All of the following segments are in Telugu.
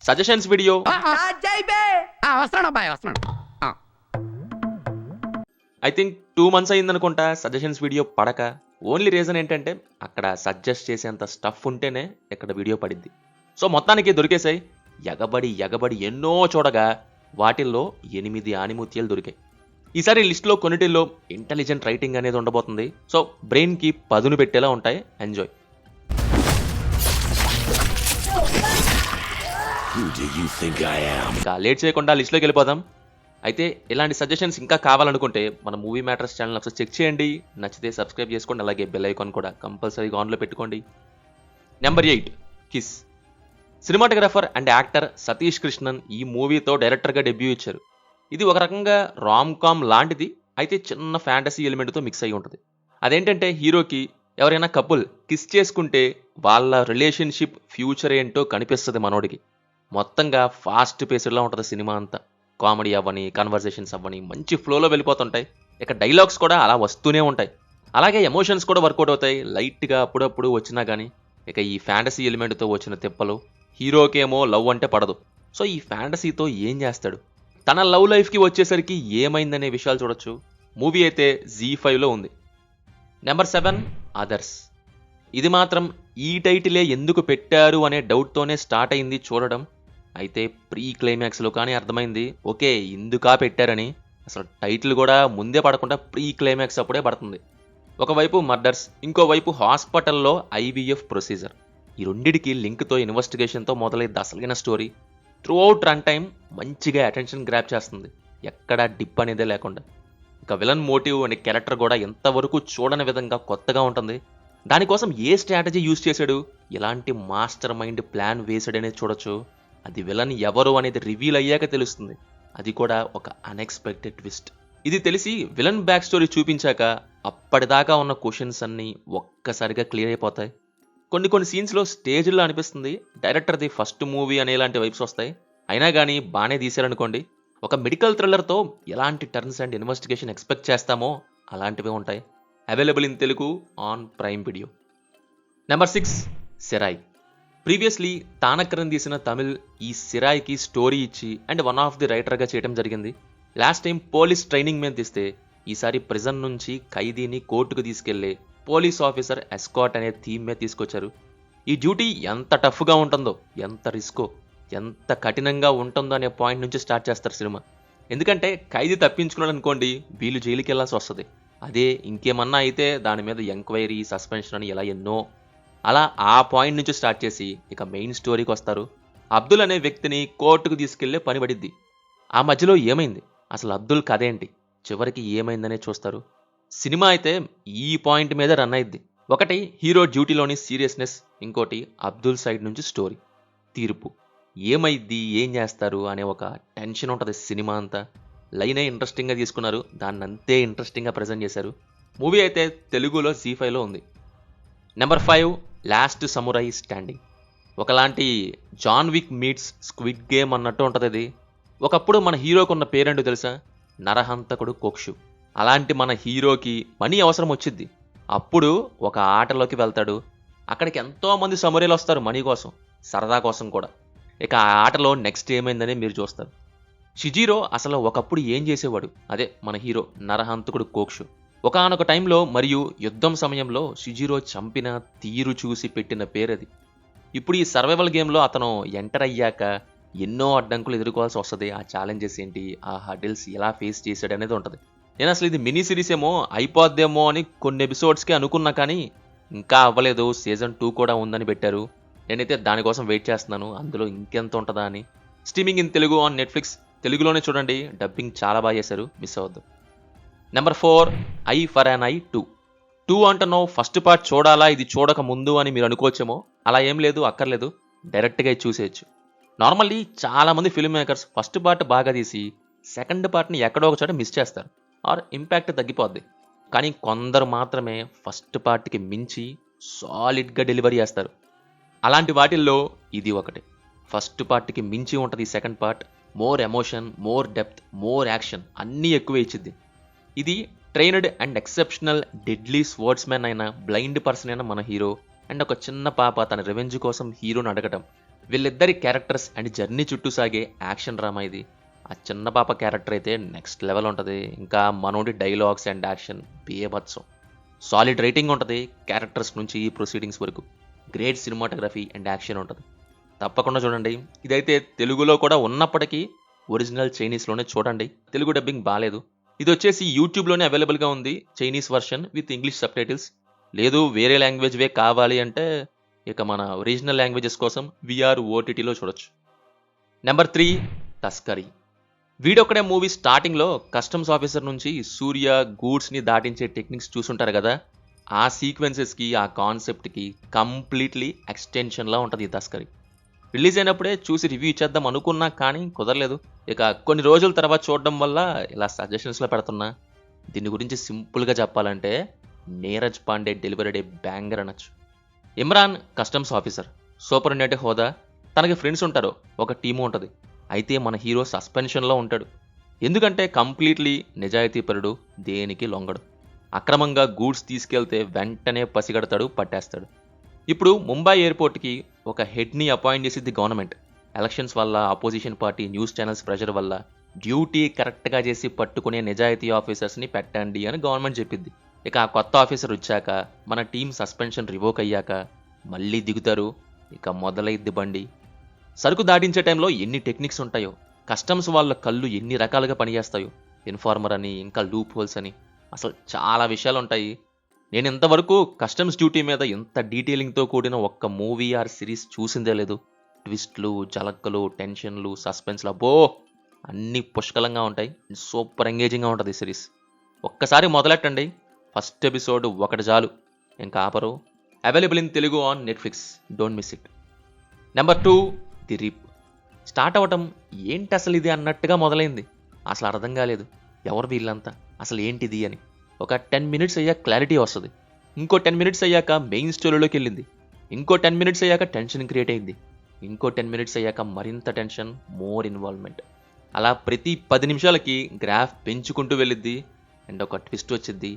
Suggestions video. వస్తున్నాడు అబ్బాయి, వస్తున్నాడు. ఐ థింక్ 2 months అయిందనుకుంటా సజెషన్స్ వీడియో పడక. ఓన్లీ రీజన్ ఏంటంటే అక్కడ సజెస్ట్ చేసేంత స్టఫ్ ఉంటేనే ఇక్కడ వీడియో పడిద్ది. సో మొత్తానికి దొరికేసాయి. ఎగబడి ఎన్నో చూడగా వాటిల్లో 8 ఆణిముత్యాలు దొరికాయి. ఈసారి లిస్ట్లో కొన్నిటిల్లో ఇంటెలిజెంట్ రైటింగ్ అనేది ఉండబోతుంది. సో బ్రెయిన్కి పదును పెట్టేలా ఉంటాయి. ఎంజాయ్. ఇంకా లేట్ చేయకుండా లిస్ట్లోకి వెళ్ళిపోదాం. అయితే ఇలాంటి సజెషన్స్ ఇంకా కావాలనుకుంటే మన మూవీ మ్యాటర్స్ ఛానల్ ఒకసారి చెక్ చేయండి. నచ్చితే సబ్స్క్రైబ్ చేసుకోండి. అలాగే బెల్ ఐకాన్ కూడా కంపల్సరీగా ఆన్లో పెట్టుకోండి. Number 8 kiss. Cinematographer and actor Satish Krishnan ఈ మూవీతో డైరెక్టర్గా డెబ్యూ ఇచ్చారు. ఇది ఒక రకంగా రామ్ కామ్ లాంటిది, అయితే చిన్న ఫ్యాంటసీ ఎలిమెంట్తో మిక్స్ అయ్యి ఉంటుంది. అదేంటంటే హీరోకి ఎవరైనా కపుల్ కిస్ చేసుకుంటే వాళ్ళ రిలేషన్షిప్ ఫ్యూచర్ ఏంటో కనిపిస్తుంది మనోడికి. మొత్తంగా ఫాస్ట్ పేస్డ్లా ఉంటుంది సినిమా అంతా. కామెడీ అవ్వని, కన్వర్జేషన్స్ అవ్వని మంచి ఫ్లోలో వెళ్ళిపోతుంటాయి. ఇక డైలాగ్స్ కూడా అలా వస్తూనే ఉంటాయి. అలాగే ఎమోషన్స్ కూడా వర్కౌట్ అవుతాయి లైట్గా అప్పుడప్పుడు వచ్చినా కానీ. ఇక ఈ ఫ్యాంటసీ ఎలిమెంట్తో వచ్చిన తిప్పలు, హీరోకేమో లవ్ అంటే పడదు. సో ఈ ఫ్యాంటసీతో ఏం చేస్తాడు, తన లవ్ లైఫ్కి వచ్చేసరికి ఏమైందనే విషయాలు చూడొచ్చు. మూవీ అయితే ZEE5లో ఉంది. Number 7 others. ఇది మాత్రం ఈ టైటిలే ఎందుకు పెట్టారు అనే డౌట్తోనే స్టార్ట్ అయింది చూడడం. అయితే ప్రీ క్లైమాక్స్లో కానీ అర్థమైంది ఓకే ఎందుకా పెట్టారని. అసలు టైటిల్ కూడా ముందే పడకుండా ప్రీ క్లైమాక్స్ అప్పుడే పడుతుంది. ఒకవైపు మర్డర్స్, ఇంకోవైపు హాస్పిటల్లో IVF ప్రొసీజర్. ఈ రెండిటికి లింక్తో ఇన్వెస్టిగేషన్తో మొదలైంది అసలైన story. Through out run time మంచిగా అటెన్షన్ గ్రాప్ చేస్తుంది, ఎక్కడా డిప్ అనేదే లేకుండా. ఇక విలన్ మోటివ్ అనే క్యారెక్టర్ కూడా ఎంతవరకు చూడని విధంగా కొత్తగా ఉంటుంది. దానికోసం ఏ స్ట్రాటజీ యూజ్ చేశాడు, ఎలాంటి మాస్టర్ మైండ్ ప్లాన్ వేసాడనేది చూడొచ్చు. అది విలన్ ఎవరు అనేది రివీల్ అయ్యాక తెలుస్తుంది. అది కూడా ఒక అన్ఎక్స్పెక్టెడ్ ట్విస్ట్. ఇది తెలిసి విలన్ బ్యాక్ స్టోరీ చూపించాక అప్పటిదాకా ఉన్న క్వశ్చన్స్ అన్నీ ఒక్కసారిగా క్లియర్ అయిపోతాయి. కొన్ని సీన్స్లో స్టేజ్లో అనిపిస్తుంది డైరెక్టర్ది ఫస్ట్ మూవీ అనేలాంటి వైబ్స్ వస్తాయి. అయినా కానీ బాగానే తీశారనుకోండి. ఒక మెడికల్ థ్రిల్లర్తో ఎలాంటి టర్న్స్ అండ్ ఇన్వెస్టిగేషన్ ఎక్స్పెక్ట్ చేస్తామో అలాంటివే ఉంటాయి. Available in Telugu on Prime Video. Number 6 Sirai. Previously Thanakkaran తీసిన తమిళ్ ఈ సిరాయ్కి స్టోరీ ఇచ్చి అండ్ వన్ ఆఫ్ ది రైటర్గా చేయడం జరిగింది. లాస్ట్ టైం పోలీస్ ట్రైనింగ్ మీద తీస్తే ఈసారి ప్రిజన్ నుంచి ఖైదీని కోర్టుకు తీసుకెళ్లే పోలీస్ ఆఫీసర్ ఎస్కాట్ అనే థీమ్ మీద తీసుకొచ్చారు. ఈ డ్యూటీ ఎంత టఫ్గా ఉంటుందో, ఎంత రిస్కో, ఎంత కఠినంగా ఉంటుందో అనే పాయింట్ నుంచి స్టార్ట్ చేస్తారు సినిమా. ఎందుకంటే ఖైదీ తప్పించుకున్నాడు అనుకోండి వీళ్ళు జైలుకి వెళ్లాల్సి వస్తుంది. అదే ఇంకేమన్నా అయితే దాని మీద ఎంక్వైరీ, సస్పెన్షన్ అని ఇలా ఎన్నో. అలా ఆ పాయింట్ నుంచి స్టార్ట్ చేసి ఇక మెయిన్ స్టోరీకి వస్తారు. అబ్దుల్ అనే వ్యక్తిని కోర్టుకు తీసుకెళ్లే పని పడిద్ది. ఆ మధ్యలో ఏమైంది, అసలు అబ్దుల్ కథ ఏంటి, చివరికి ఏమైందనే చూస్తారు. సినిమా అయితే ఈ పాయింట్ మీద రన్ అయింది. ఒకటి హీరో డ్యూటీలోని సీరియస్నెస్, ఇంకోటి అబ్దుల్ సైడ్ నుంచి స్టోరీ, తీర్పు. ఏమైద్ది, ఏం చేస్తారు అనే ఒక టెన్షన్ ఉంటుంది సినిమా అంతా. లైనే ఇంట్రెస్టింగ్గా తీసుకున్నారు, దాన్ని అంతే ఇంట్రెస్టింగ్గా ప్రజెంట్ చేశారు. మూవీ అయితే తెలుగులో ZEE5లో ఉంది. Number 5 Last Samurai Standing. ఒకలాంటి John Wick meets Squid Game అన్నట్టు ఉంటుంది ఇది. ఒకప్పుడు మన హీరోకి ఉన్న పేరేంటో తెలుసా, నరహంతకుడు కోక్షు. అలాంటి మన హీరోకి మనీ అవసరం వచ్చింది. అప్పుడు ఒక ఆటలోకి వెళ్తాడు. అక్కడికి ఎంతోమంది సమురైలు వస్తారు మనీ కోసం, సరదా కోసం కూడా. ఇక ఆ ఆటలో నెక్స్ట్ ఏమైందని మీరు చూస్తారు. షిజీరో అసలు ఒకప్పుడు ఏం చేసేవాడు, అదే మన హీరో నరహంతకుడు కోక్షు. ఒకానొక టైంలో మరియు యుద్ధం సమయంలో షిజీరో చంపిన తీరు చూసి పెట్టిన పేరది. ఇప్పుడు ఈ సర్వైవల్ గేమ్లో అతను ఎంటర్ అయ్యాక ఎన్నో అడ్డంకులు ఎదుర్కోవాల్సి వస్తుంది. ఆ ఛాలెంజెస్ ఏంటి, ఆ హర్డిల్స్ ఎలా ఫేస్ చేశాడు అనేది ఉంటుంది. నేను అసలు ఇది మినీ సిరీస్ ఏమో అయిపోద్దేమో అని కొన్ని ఎపిసోడ్స్కి అనుకున్నా, కానీ ఇంకా అవ్వలేదు. సీజన్ 2 కూడా ఉందని పెట్టారు. నేనైతే దానికోసం వెయిట్ చేస్తున్నాను, అందులో ఇంకెంత ఉంటుందా అని. Streaming in Telugu on Netflix. తెలుగులోనే చూడండి, డబ్బింగ్ చాలా బాగా చేశారు, మిస్ అవ్వద్దు. Number 4 I for an I 2 అంటున్నావు ఫస్ట్ పార్ట్ చూడాలా ఇది చూడక ముందు అని మీరు అనుకోవచ్చేమో. అలా ఏం లేదు, అక్కర్లేదు, డైరెక్ట్గా చూసేయచ్చు. నార్మల్లీ చాలామంది ఫిల్మ్ మేకర్స్ ఫస్ట్ పార్ట్ బాగా తీసి సెకండ్ పార్ట్ని ఎక్కడో ఒక చోట మిస్ చేస్తారు, ఆర్ ఇంపాక్ట్ తగ్గిపోద్ది. కానీ కొందరు మాత్రమే ఫస్ట్ పార్ట్కి మించి సాలిడ్గా డెలివరీ చేస్తారు. అలాంటి వాటిల్లో ఇది ఒకటి. ఫస్ట్ పార్ట్కి మించి ఉంటుంది second part. More emotion, more depth, more action అన్నీ ఎక్కువ ఇచ్చింది. ఇది ట్రైన్డ్ అండ్ ఎక్సెప్షనల్ డెడ్లీ స్వర్డ్స్మెన్ అయిన బ్లైండ్ పర్సన్ అయిన మన హీరో అండ్ ఒక చిన్న పాప తన రివెంజ్ కోసం హీరోని అడగటం. వీళ్ళిద్దరి క్యారెక్టర్స్ అండ్ జర్నీ చుట్టూ సాగే యాక్షన్ డ్రామా ఇది. ఆ చిన్న పాప క్యారెక్టర్ అయితే నెక్స్ట్ లెవెల్ ఉంటుంది. ఇంకా మనోడి డైలాగ్స్ అండ్ యాక్షన్ బీభత్సం. సాలిడ్ రేటింగ్ ఉంటుంది క్యారెక్టర్స్ నుంచి ఈ ప్రొసీడింగ్స్ వరకు. గ్రేట్ సినిమాటోగ్రఫీ అండ్ యాక్షన్ ఉంటుంది. తప్పకుండా చూడండి. ఇదైతే తెలుగులో కూడా ఉన్నప్పటికీ ఒరిజినల్ చైనీస్లోనే చూడండి. తెలుగు డబ్బింగ్ బాలేదు. ఇది వచ్చేసి యూట్యూబ్లోనే అవైలబుల్గా ఉంది, Chinese version with English subtitles. లేదు వేరే లాంగ్వేజ్వే కావాలి అంటే ఇక మన ఒరిజినల్ లాంగ్వేజెస్ కోసం విఆర్ ఓటీటీలో చూడొచ్చు. నెంబర్ 3 తస్కరీ. వీడొక్కడే మూవీ స్టార్టింగ్లో కస్టమ్స్ ఆఫీసర్ నుంచి సూర్య గూడ్స్ని దాటించే టెక్నిక్స్ చూసుంటారు కదా, ఆ సీక్వెన్సెస్కి ఆ కాన్సెప్ట్కి కంప్లీట్లీ ఎక్స్టెన్షన్లా ఉంటుంది ఈ తస్కరీ. రిలీజ్ అయినప్పుడే చూసి రివ్యూ ఇచ్చేద్దాం అనుకున్నా కానీ కుదరలేదు. ఇక కొన్ని రోజుల తర్వాత చూడడం వల్ల ఇలా సజెషన్స్లో పెడుతున్నా. దీని గురించి సింపుల్గా చెప్పాలంటే నీరజ్ పాండే డెలివరీ బ్యాంగర్ అనొచ్చు. ఇమ్రాన్ కస్టమ్స్ ఆఫీసర్, సూపరింటెండెంట్ హోదా, తనకి ఫ్రెండ్స్ ఉంటారు, ఒక టీము ఉంటుంది. అయితే మన హీరో సస్పెన్షన్లో ఉంటాడు. ఎందుకంటే కంప్లీట్లీ నిజాయితీపరుడు, దేనికి లొంగడు. అక్రమంగా గూడ్స్ తీసుకెళ్తే వెంటనే పసిగడతాడు, పట్టేస్తాడు. ఇప్పుడు ముంబై ఎయిర్పోర్ట్కి ఒక హెడ్ని అపాయింట్ చేసింది గవర్నమెంట్. ఎలక్షన్స్ వల్ల, opposition party news channels pressure వల్ల డ్యూటీ కరెక్ట్గా చేసి పట్టుకునే నిజాయితీ ఆఫీసర్స్ని పెట్టండి అని గవర్నమెంట్ చెప్పింది. ఇక ఆ కొత్త ఆఫీసర్ వచ్చాక, మన టీం సస్పెన్షన్ రివోక్ అయ్యాక మళ్ళీ దిగుతారు. ఇక మొదలైద్ది బండి. సరుకు దాటించే టైంలో ఎన్ని టెక్నిక్స్ ఉంటాయో, కస్టమ్స్ వాళ్ళ కళ్ళు ఎన్ని రకాలుగా పనిచేస్తాయో, ఇన్ఫార్మర్ అని, ఇంకా లూప్ హోల్స్ అని, అసలు చాలా విషయాలు ఉంటాయి. నేను ఇంతవరకు కస్టమ్స్ డ్యూటీ మీద ఎంత డీటెయిలింగ్తో కూడిన ఒక్క మూవీ ఆర్ సిరీస్ చూసిందే లేదు. ట్విస్ట్లు, జలక్కలు, టెన్షన్లు, సస్పెన్స్లు, అబ్బో అన్నీ పుష్కలంగా ఉంటాయి. సూపర్ ఎంగేజింగ్గా ఉంటుంది ఈ సిరీస్. ఒక్కసారి మొదలెట్టండి. ఫస్ట్ ఎపిసోడ్ ఒకటి చాలు, ఇంకా ఆపరు. Available in Telugu on Netflix, don't miss it. Number 2 The Rip. Start అవ్వటం ఏంటి అసలు ఇది అన్నట్టుగా మొదలైంది. అసలు అర్థం కాలేదు ఎవరు వీళ్ళంతా, అసలు ఏంటిది అని. ఒక 10 మినిట్స్ అయ్యాక క్లారిటీ వస్తుంది. ఇంకో 10 మినిట్స్ అయ్యాక మెయిన్ స్టోరీలోకి వెళ్ళింది. ఇంకో 10 మినిట్స్ అయ్యాక టెన్షన్ క్రియేట్ అయింది. ఇంకో 10 మినిట్స్ అయ్యాక మరింత టెన్షన్, మోర్ ఇన్వాల్వ్మెంట్. అలా ప్రతి 10 నిమిషాలకి గ్రాఫ్ పెంచుకుంటూ వెళ్ళిద్ది అండ్ ఒక ట్విస్ట్ వచ్చిద్ది.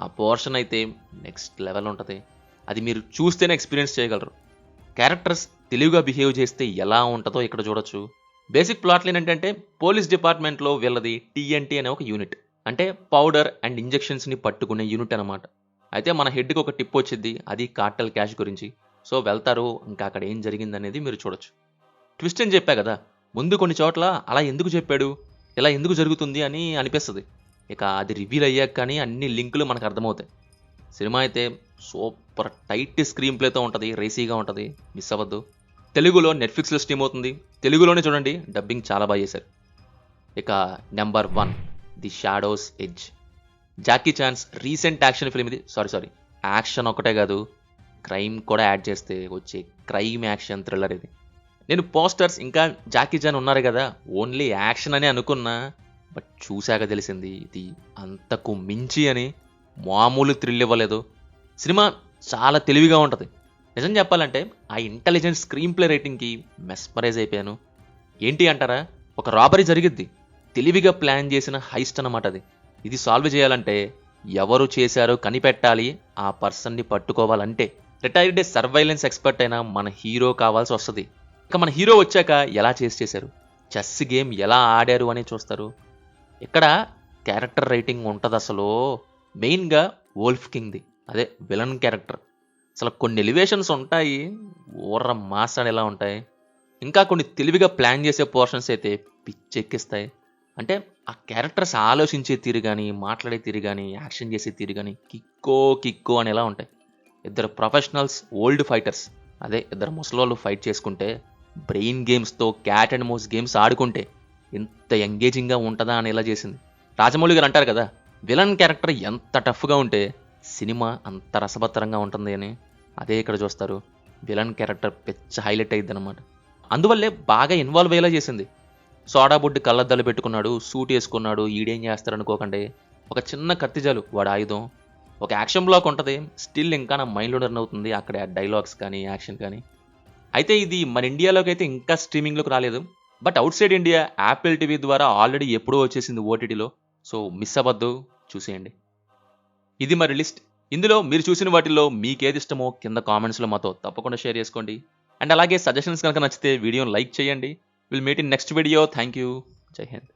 ఆ పోర్షన్ అయితే నెక్స్ట్ లెవెల్ ఉంటుంది. అది మీరు చూస్తేనే ఎక్స్పీరియన్స్ చేయగలరు. క్యారెక్టర్స్ తెలివిగా బిహేవ్ చేస్తే ఎలా ఉంటుందో ఇక్కడ చూడొచ్చు. బేసిక్ ప్లాట్ లైన్ ఏంటంటే, పోలీస్ డిపార్ట్మెంట్లో వీళ్ళది టీఎన్టీ అనే ఒక యూనిట్, అంటే పౌడర్ అండ్ ఇంజెక్షన్స్ని పట్టుకునే యూనిట్ అనమాట. అయితే మన హెడ్కి ఒక టిప్ వచ్చింది, అది కార్టెల్ క్యాష్ గురించి. సో వెళ్తారు, ఇంకా అక్కడ ఏం జరిగిందనేది మీరు చూడొచ్చు. ట్విస్ట్ అని చెప్పా కదా, ముందు కొన్ని చోట్ల అలా ఎందుకు చెప్పాడు, ఇలా ఎందుకు జరుగుతుంది అని అనిపిస్తుంది. ఇక అది రివీల్ అయ్యాక కానీ అన్ని లింకులు మనకు అర్థమవుతాయి. సినిమా అయితే సూపర్ టైట్ స్క్రీన్ ప్లేతో ఉంటుంది, రేసీగా ఉంటుంది, మిస్ అవ్వద్దు. తెలుగులో నెట్ఫ్లిక్స్లో స్ట్రీమ్ అవుతుంది, తెలుగులోనే చూడండి, డబ్బింగ్ చాలా బాగా చేశారు. ఇక number 1 the shadow's edge. Jackie Chan's recent action film ఇది. సారీ యాక్షన్ ఒక్కటే కాదు, క్రైమ్ కూడా యాడ్ చేస్తే వచ్చే క్రైమ్ యాక్షన్ థ్రిల్లర్ ఇది. నేను పోస్టర్స్ ఇంకా జాకీ చాన్ ఉన్నారు కదా, ఓన్లీ యాక్షన్ అని అనుకున్నా, బట్ చూశాక తెలిసింది ఇది అంతకు మించి అని. మామూలు థ్రిల్ ఇవ్వలేదు. సినిమా చాలా తెలివిగా ఉంటుంది. నిజం చెప్పాలంటే ఆ ఇంటెలిజెంట్ స్క్రీన్ ప్లే రేటింగ్కి మెస్మరైజ్ అయిపోయాను. ఏంటి అంటారా, ఒక రాబరీ జరిగిద్ది, తెలివిగా ప్లాన్ చేసిన హైస్ట్ అన్నమాట అది. ఇది సాల్వ్ చేయాలంటే ఎవరు చేశారో కనిపెట్టాలి, ఆ పర్సన్ని పట్టుకోవాలంటే రిటైర్డ్ సర్వైలెన్స్ ఎక్స్పర్ట్ అయినా మన హీరో కావాల్సి వస్తుంది. ఇక మన హీరో వచ్చాక ఎలా చేశారు, చెస్ గేమ్ ఎలా ఆడారు అని చూస్తారు. ఇక్కడ క్యారెక్టర్ రైటింగ్ ఉంటుంది అసలు. మెయిన్గా వోల్ఫ్ కింగ్ది, అదే విలన్ క్యారెక్టర్. అసలు కొన్ని ఎలివేషన్స్ ఉంటాయి, ఊర్ర మాసాడేలా ఉంటాయి. ఇంకా కొన్ని తెలివిగా ప్లాన్ చేసే పోర్షన్స్ అయితే పిచ్చెక్కిస్తాయి. అంటే ఆ క్యారెక్టర్స్ ఆలోచించే తీరు కానీ, మాట్లాడే తీరు కానీ, యాక్షన్ చేసే తీరు కానీ కిక్కో అనేలా ఉంటాయి. ఇద్దరు ప్రొఫెషనల్స్ ఓల్డ్ ఫైటర్స్, అదే ఇద్దరు ముసలోళ్ళు ఫైట్ చేసుకుంటే, బ్రెయిన్ గేమ్స్తో క్యాట్ అండ్ మౌస్ గేమ్స్ ఆడుకుంటే ఎంత ఎంగేజింగ్గా ఉంటుందా అనేలా చేసింది. రాజమౌళి గారు అంటారు కదా, విలన్ క్యారెక్టర్ ఎంత టఫ్గా ఉంటే సినిమా అంత రసభత్తరంగా ఉంటుంది అని. అదే ఇక్కడ చూస్తారు, విలన్ క్యారెక్టర్ పెచ్చ హైలైట్ అయ్యిద్ది అనమాట. అందువల్లే బాగా ఇన్వాల్వ్ అయ్యేలా చేసింది. సోడా బుడ్డి కళ్ళద్దాలు పెట్టుకున్నాడు, సూట్ వేసుకున్నాడు, ఈడేం చేస్తారు అనుకోకండి, ఒక చిన్న కత్తిజాలు వాడు ఆయుధం. ఒక యాక్షన్ బ్లాక్ ఉంటుంది, స్టిల్ ఇంకా నా మైండ్లో రన్ అవుతుంది అక్కడ డైలాగ్స్ కానీ, యాక్షన్ కానీ. అయితే ఇది మన ఇండియాలోకి అయితే ఇంకా స్ట్రీమింగ్లోకి రాలేదు, but out side India Apple TV ద్వారా ఆల్రెడీ ఎప్పుడో వచ్చేసింది ఓటీటీలో. సో మిస్ అవ్వద్దు, చూసేయండి. ఇది మరి లిస్ట్. ఇందులో మీరు చూసిన వాటిల్లో మీకేది ఇష్టమో కింద కామెంట్స్లో మాతో తప్పకుండా షేర్ చేసుకోండి. అండ్ అలాగే సజెషన్స్ కనుక నచ్చితే వీడియోని లైక్ చేయండి. Will meet in next video. Thank you. జై హింద్.